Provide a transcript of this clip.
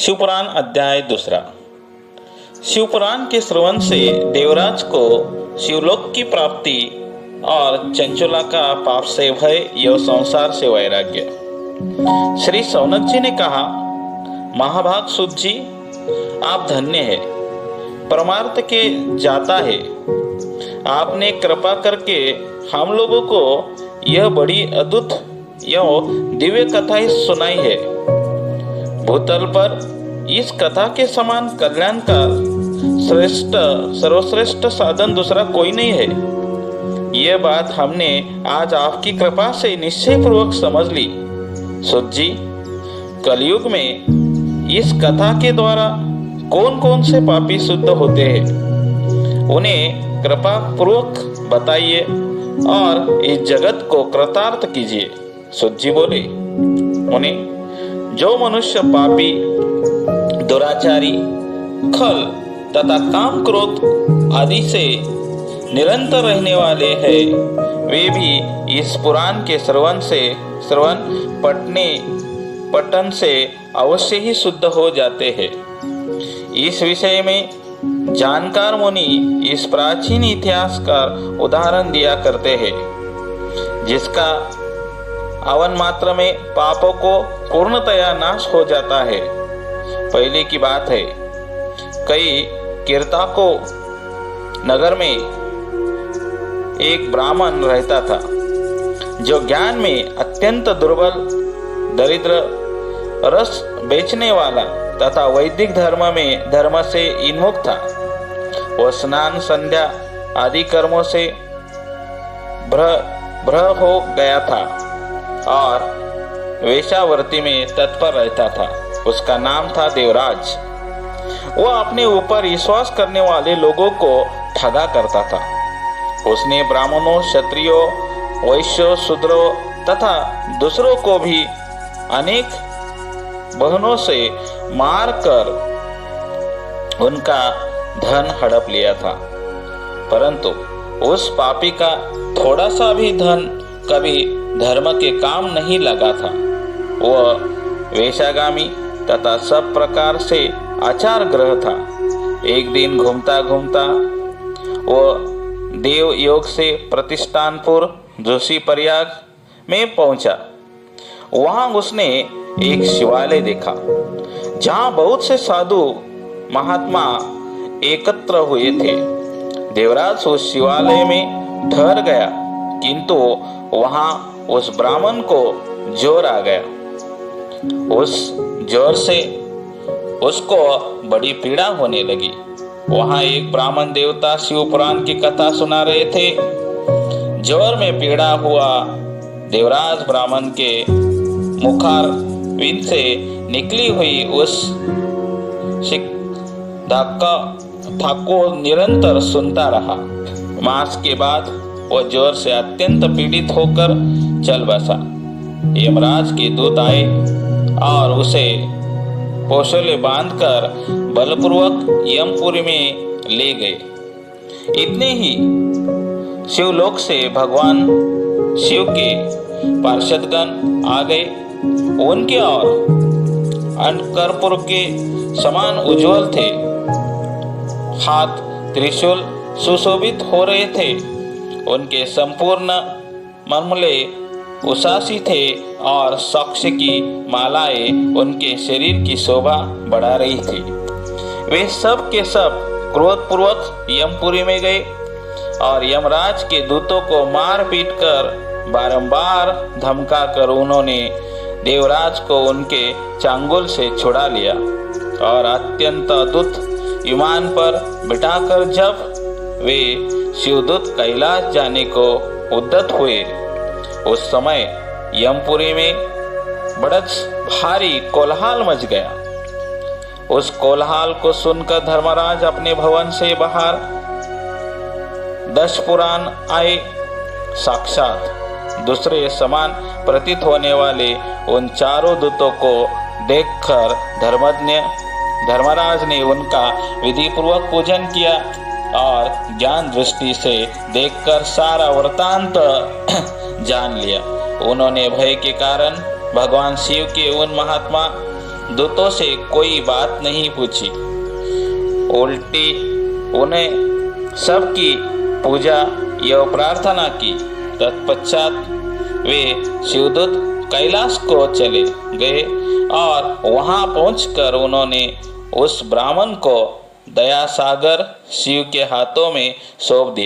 शिवपुराण अध्याय 2। शिवपुराण के श्रवण से देवराज को शिवलोक की प्राप्ति और चंचुला का पाप से भय एवं संसार से वैराग्य। श्री सौनक जी ने कहा, महाभाग सुत जी, आप धन्य है, परमार्थ के जाता है। आपने कृपा करके हम लोगों को यह बड़ी अद्भुत एवं दिव्य कथा ही सुनाई है। भूतल पर इस कथा के समान कल्याण का सर्वश्रेष्ठ साधन दूसरा कोई नहीं है। यह बात हमने आज आपकी कृपा से निश्चय पूर्वक समझ ली। सुत जी, कलयुग में इस कथा के द्वारा कौन कौन से पापी शुद्ध होते हैं, उन्हें कृपा पूर्वक बताइए और इस जगत को कृतार्थ कीजिए। सुत जी बोले, उन्हें जो मनुष्य पापी, दुराचारी, खल तथा काम क्रोध आदि से निरंतर रहने वाले हैं, वे भी इस पुराण के श्रवण पठन से अवश्य ही शुद्ध हो जाते हैं। इस विषय में जानकार मुनि इस प्राचीन इतिहास का उदाहरण दिया करते हैं, जिसका आवन मात्र में पापों को पूर्णतया नाश हो जाता है। पहले की बात है, कई कीर्ताको नगर में एक ब्राह्मण रहता था, जो ज्ञान में अत्यंत दुर्बल, दरिद्र, रस बेचने वाला तथा वैदिक धर्म से इन्मुख था। वह स्नान, संध्या आदि कर्मों से भ्रह हो गया था और वेश्यावृत्ति में तत्पर रहता था। उसका नाम था देवराज। वह अपने ऊपर विश्वास करने वाले लोगों को ठगा करता था। उसने ब्राह्मणों, क्षत्रियों, वैश्यों, शूद्रों तथा दूसरों को भी अनेक बहनों से मारकर उनका धन हड़प लिया था, परंतु उस पापी का थोड़ा सा भी धन कभी धर्म के काम नहीं लगा था। वह वेश्यागामी तथा सब प्रकार से आचार ग्रह था। एक दिन घूमता घूमता वह देव योग से प्रतिष्ठानपुर जोशी प्रयाग में पहुंचा। वहां उसने एक शिवालय देखा, जहां बहुत से साधु महात्मा एकत्र हुए थे। देवराज उस शिवालय में ठहर गया, किंतु वहां उस ब्राह्मण को जोर आ गया। उस जोर से उसको बड़ी पीड़ा होने लगी। वहां एक ब्राह्मण देवता शिवपुराण की कथा सुना रहे थे। जोर में पीड़ा हुआ देवराज ब्राह्मण के मुखारविंद से निकली हुई उस धक्का को निरंतर सुनता रहा। मास के बाद वह जोर से अत्यंत पीड़ित होकर चल बसा। यमराज के दूत आए और उसे पोशले बांधकर बलपूर्वक यमपुरी में ले गए। इतने ही शिवलोक से भगवान शिव के पार्षदगण आ गए। उनके और कर्पूर के समान उज्जवल थे। हाथ त्रिशूल सुशोभित हो रहे थे। उनके संपूर्ण मर्मले उसासी थे और साक्ष्य की मालाएं उनके शरीर की शोभा बढ़ा रही थी। वे सब के सब क्रोधपूर्वक यमपुरी में गए और यमराज के दूतों को मार पीट कर बारंबार धमका कर उन्होंने देवराज को उनके चांगुल से छुड़ा लिया और अत्यंत अद्भुत विमान पर बिठाकर जब वे शिवदूत कैलाश जाने को उद्यत हुए, उस समय यमपुरी में बड़ा भारी कोलाहल मच गया। उस कोलाहल को सुनकर धर्मराज अपने भवन से बाहर 10 पुराण आए। साक्षात दूसरे समान प्रतीत होने वाले उन चारों दूतों को देखकर धर्मराज ने उनका विधि पूर्वक पूजन किया और ज्ञान दृष्टि से देखकर सारा वृतांत जान लिया। उन्होंने भय के कारण भगवान शिव के उन महात्मा दूतों से कोई बात नहीं पूछी, उल्टी उन्हें सबकी पूजा एवं प्रार्थना की। तत्पश्चात वे शिवदूत कैलाश को चले गए और वहां पहुंचकर उन्होंने उस ब्राह्मण को दयासागर शिव के हाथों में सौंप दिया।